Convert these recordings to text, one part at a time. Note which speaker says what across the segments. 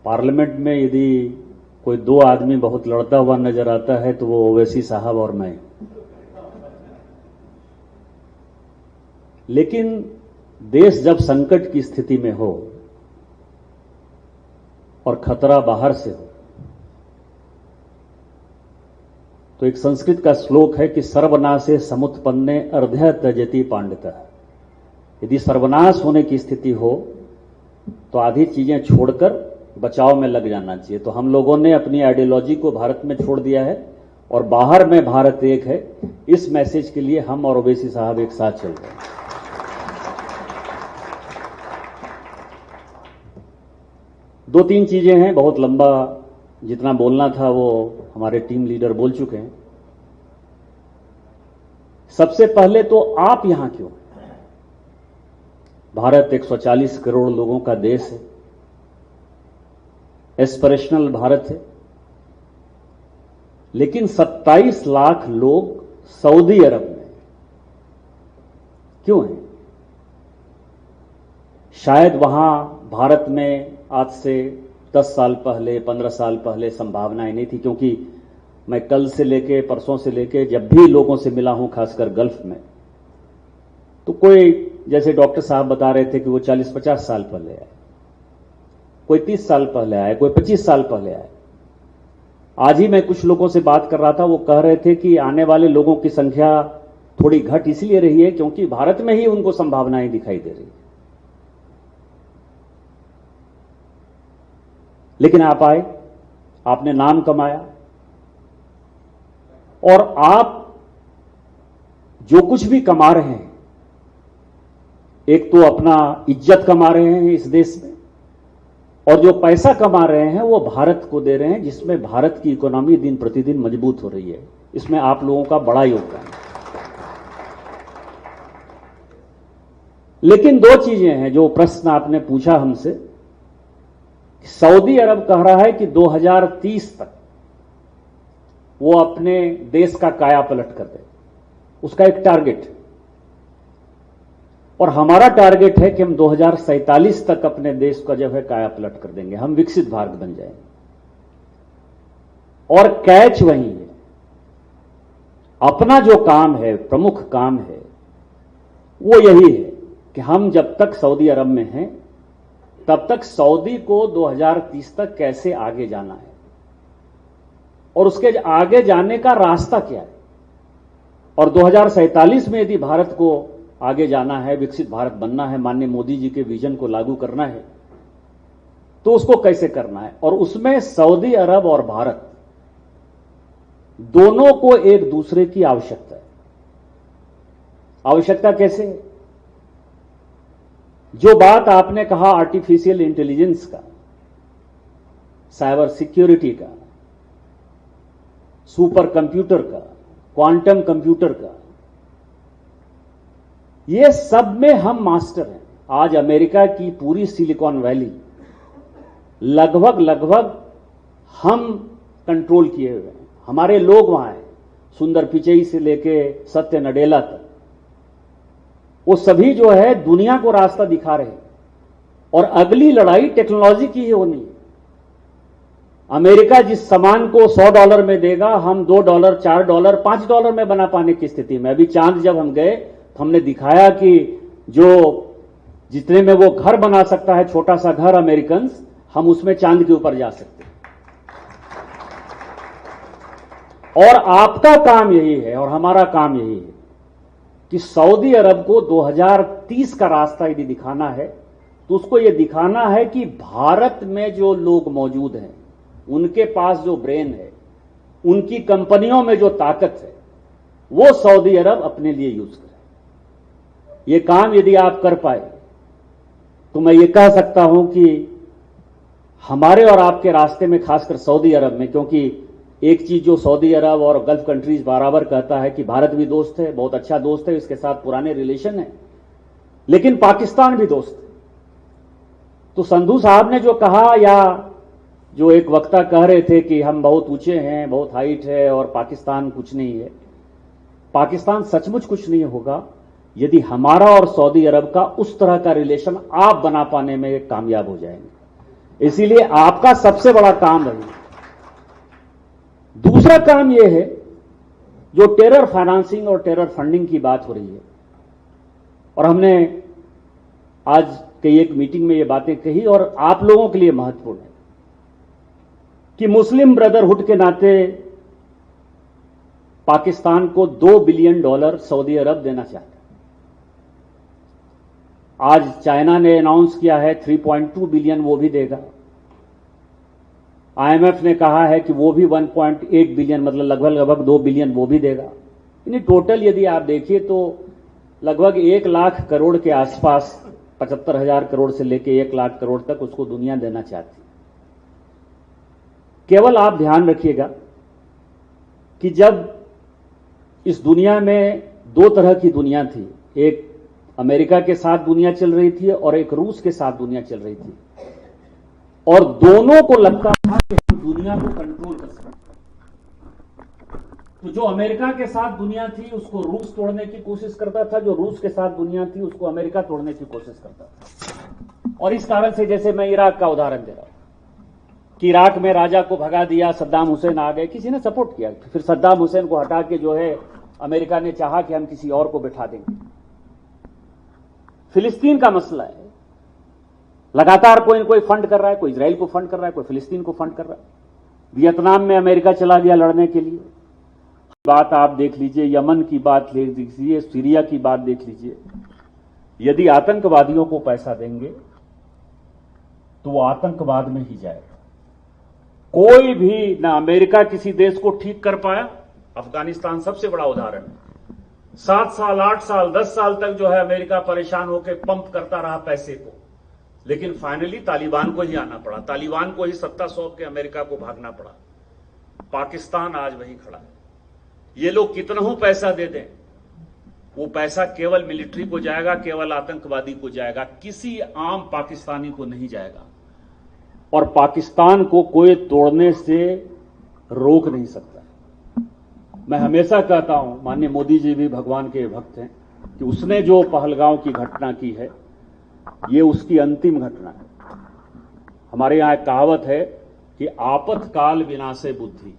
Speaker 1: Parliament में यदि कोई दो आदमी बहुत लड़ता हुआ नजर आता है तो वो ओवैसी साहब और मैं। लेकिन देश जब संकट की स्थिति में हो और खतरा बाहर से हो तो एक संस्कृत का श्लोक है कि सर्वनाशे समुत्पन्ने अर्ध्य त्यजति पांडितः। यदि सर्वनाश होने की स्थिति हो तो आधी चीजें छोड़कर बचाव में लग जाना चाहिए। तो हम लोगों ने अपनी आइडियोलॉजी को भारत में छोड़ दिया है और बाहर में भारत एक है, इस मैसेज के लिए हम और ओवैसी साहब एक साथ चल रहे हैं। दो तीन चीजें हैं, बहुत लंबा जितना बोलना था वो हमारे टीम लीडर बोल चुके हैं। सबसे पहले तो आप यहां क्यों? भारत 140 करोड़ लोगों का देश है, एस्पिरेशनल भारत है, लेकिन 27 लाख लोग सऊदी अरब में क्यों हैं? शायद वहां भारत में आज से 10 साल पहले 15 साल पहले संभावनाएं नहीं थी, क्योंकि मैं कल से लेके परसों से लेके जब भी लोगों से मिला हूं खासकर गल्फ में, तो कोई जैसे डॉक्टर साहब बता रहे थे कि वो 40-50 साल पहले आए, कोई 30 साल पहले आए, कोई 25 साल पहले आए। आज ही मैं कुछ लोगों से बात कर रहा था, वो कह रहे थे कि आने वाले लोगों की संख्या थोड़ी घट इसलिए रही है क्योंकि भारत में ही उनको संभावनाएं दिखाई दे रही है। लेकिन आप आए, आपने नाम कमाया और आप जो कुछ भी कमा रहे हैं, एक तो अपना इज्जत कमा रहे हैं इस देश में, और जो पैसा कमा रहे हैं वो भारत को दे रहे हैं, जिसमें भारत की इकोनॉमी दिन प्रतिदिन मजबूत हो रही है। इसमें आप लोगों का बड़ा योगदान है। लेकिन दो चीजें हैं जो प्रश्न आपने पूछा हमसे। सऊदी अरब कह रहा है कि 2030 तक वो अपने देश का काया पलट कर दे, उसका एक टारगेट है। और हमारा टारगेट है कि हम 2047 तक अपने देश का जो है काया पलट कर देंगे, हम विकसित भारत बन जाएंगे। और कैच वही है, अपना जो काम है, प्रमुख काम है, वो यही है कि हम जब तक सऊदी अरब में हैं तब तक सऊदी को 2030 तक कैसे आगे जाना है और उसके आगे जाने का रास्ता क्या है, और 2047 में यदि भारत को आगे जाना है, विकसित भारत बनना है, माननीय मोदी जी के विजन को लागू करना है, तो उसको कैसे करना है। और उसमें सऊदी अरब और भारत दोनों को एक दूसरे की आवश्यकता है। आवश्यकता कैसे? जो बात आपने कहा आर्टिफिशियल इंटेलिजेंस का, साइबर सिक्योरिटी का, सुपर कंप्यूटर का, क्वांटम कंप्यूटर का, ये सब में हम मास्टर हैं। आज अमेरिका की पूरी सिलिकॉन वैली लगभग हम कंट्रोल किए हुए हैं। हमारे लोग वहां हैं, सुंदर पिचई से लेके सत्य नडेला तक, वो सभी जो है दुनिया को रास्ता दिखा रहे हैं। और अगली लड़ाई टेक्नोलॉजी की ही होनी है। अमेरिका जिस सामान को $100 में देगा, हम $2, $4, $5 में बना पाने की स्थिति में। अभी चांद जब हम गए तो हमने दिखाया कि जो जितने में वो घर बना सकता है, छोटा सा घर अमेरिकन, हम उसमें चांद के ऊपर जा सकते हैं। और आपका काम यही है और हमारा काम यही है कि सऊदी अरब को 2030 का रास्ता यदि दिखाना है तो उसको यह दिखाना है कि भारत में जो लोग मौजूद हैं, उनके पास जो ब्रेन है, उनकी कंपनियों में जो ताकत है, वो सऊदी अरब अपने लिए यूज करे। ये काम यदि आप कर पाए तो मैं ये कह सकता हूं कि हमारे और आपके रास्ते में, खासकर सऊदी अरब में, क्योंकि एक चीज जो सऊदी अरब और गल्फ कंट्रीज बराबर कहता है कि भारत भी दोस्त है, बहुत अच्छा दोस्त है, इसके साथ पुराने रिलेशन है, लेकिन पाकिस्तान भी दोस्त है। तो संधू साहब ने जो कहा, या जो एक वक्ता कह रहे थे कि हम बहुत ऊंचे हैं, बहुत हाइट है और पाकिस्तान कुछ नहीं है, पाकिस्तान सचमुच कुछ नहीं होगा यदि हमारा और सऊदी अरब का उस तरह का रिलेशन आप बना पाने में कामयाब हो जाएंगे। इसीलिए आपका सबसे बड़ा काम है। दूसरा काम यह है, जो टेरर फाइनेंसिंग और टेरर फंडिंग की बात हो रही है, और हमने आज कई एक मीटिंग में ये बातें कही और आप लोगों के लिए महत्वपूर्ण है कि मुस्लिम ब्रदरहुड के नाते पाकिस्तान को $2 बिलियन सऊदी अरब देना चाहता है। आज चाइना ने अनाउंस किया है 3.2 बिलियन वो भी देगा। आईएमएफ ने कहा है कि वो भी 1.8 बिलियन मतलब लगभग 2 बिलियन वो भी देगा। यानी टोटल यदि आप देखिए तो लगभग 1 लाख करोड़ के आसपास, 75,000 करोड़ से लेकर 1 लाख करोड़ तक उसको दुनिया देना चाहती है। केवल आप ध्यान रखिएगा कि जब इस दुनिया में 2 तरह की दुनिया थी, एक अमेरिका के साथ दुनिया चल रही थी और एक रूस के साथ दुनिया चल रही थी, और दोनों को लगता था कि हम दुनिया को कंट्रोल कर सकते। तो जो अमेरिका के साथ दुनिया थी उसको रूस तोड़ने की कोशिश करता था, जो रूस के साथ दुनिया थी उसको अमेरिका तोड़ने की कोशिश करता था। और इस कारण से, जैसे मैं इराक का उदाहरण दे रहा हूं कि इराक में राजा को भगा दिया, सद्दाम हुसैन आ गए, किसी ने सपोर्ट किया, फिर सद्दाम हुसैन को हटा के जो है अमेरिका ने चाहा कि हम किसी और को बिठा देंगे। फिलिस्तीन का मसला है, लगातार कोई न कोई फंड कर रहा है, कोई इजराइल को फंड कर रहा है, कोई फिलिस्तीन को फंड कर रहा है। वियतनाम में अमेरिका चला गया लड़ने के लिए। बात आप देख लीजिए, यमन की बात देख लीजिए, सीरिया की बात देख लीजिए। यदि आतंकवादियों को पैसा देंगे तो वो आतंकवाद में ही जाएगा। कोई भी ना अमेरिका किसी देश को ठीक कर पाया, अफगानिस्तान सबसे बड़ा उदाहरण है। 7 साल, 8 साल, 10 साल तक जो है अमेरिका परेशान होकर पंप करता रहा पैसे को, लेकिन फाइनली तालिबान को ही आना पड़ा, तालिबान को ही सत्ता सौंप के अमेरिका को भागना पड़ा। पाकिस्तान आज वहीं खड़ा है। ये लोग कितना हो पैसा दे दें, वो पैसा केवल मिलिट्री को जाएगा, केवल आतंकवादी को जाएगा, किसी आम पाकिस्तानी को नहीं जाएगा। और पाकिस्तान को कोई तोड़ने से रोक नहीं सकता। मैं हमेशा कहता हूं, माननीय मोदी जी भी भगवान के भक्त हैं, कि उसने जो पहलगांव की घटना की है ये उसकी अंतिम घटना है। हमारे यहां एक कहावत है कि आपतकाल विनाशे बुद्धि,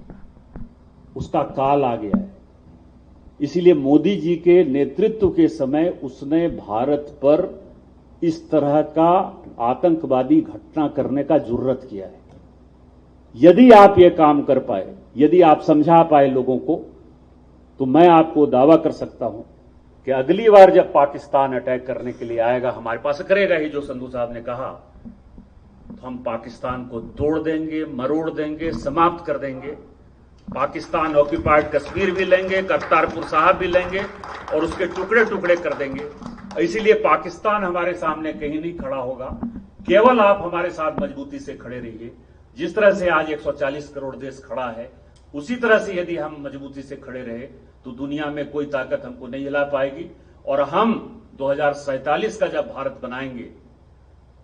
Speaker 1: उसका काल आ गया है। इसीलिए मोदी जी के नेतृत्व के समय उसने भारत पर इस तरह का आतंकवादी घटना करने का जुर्रत किया है। यदि आप ये काम कर पाए, यदि आप समझा पाए लोगों को, तो मैं आपको दावा कर सकता हूं कि अगली बार जब पाकिस्तान अटैक करने के लिए आएगा, हमारे पास करेगा ही, जो संधू साहब ने कहा, तो हम पाकिस्तान को तोड़ देंगे, मरोड़ देंगे, समाप्त कर देंगे। पाकिस्तान ऑक्यूपाइड कश्मीर भी लेंगे, करतारपुर साहब भी लेंगे और उसके टुकड़े टुकड़े कर देंगे। इसीलिए पाकिस्तान हमारे सामने कहीं नहीं खड़ा होगा, केवल आप हमारे साथ मजबूती से खड़े रहिए। जिस तरह से आज 140 करोड़ देश खड़ा है, उसी तरह से यदि हम मजबूती से खड़े रहे तो दुनिया में कोई ताकत हमको नहीं हिला पाएगी। और हम 2047 का जब भारत बनाएंगे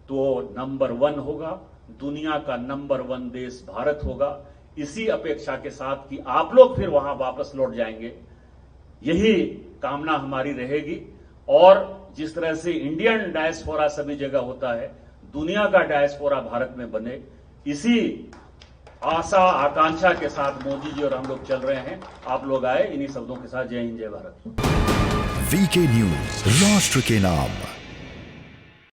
Speaker 1: तो नंबर 1 होगा, दुनिया का नंबर 1 देश भारत होगा। इसी अपेक्षा के साथ कि आप लोग फिर वहां वापस लौट जाएंगे, यही कामना हमारी रहेगी। और जिस तरह से इंडियन डायस्पोरा सभी जगह होता है, दुनिया का डायस्पोरा भारत में बने, इसी आशा आकांक्षा के साथ मोदी जी और हम लोग चल रहे हैं। आप लोग आए, इन्हीं शब्दों के साथ जय हिंद, जय भारत।
Speaker 2: वीके न्यूज, राष्ट्र के नाम।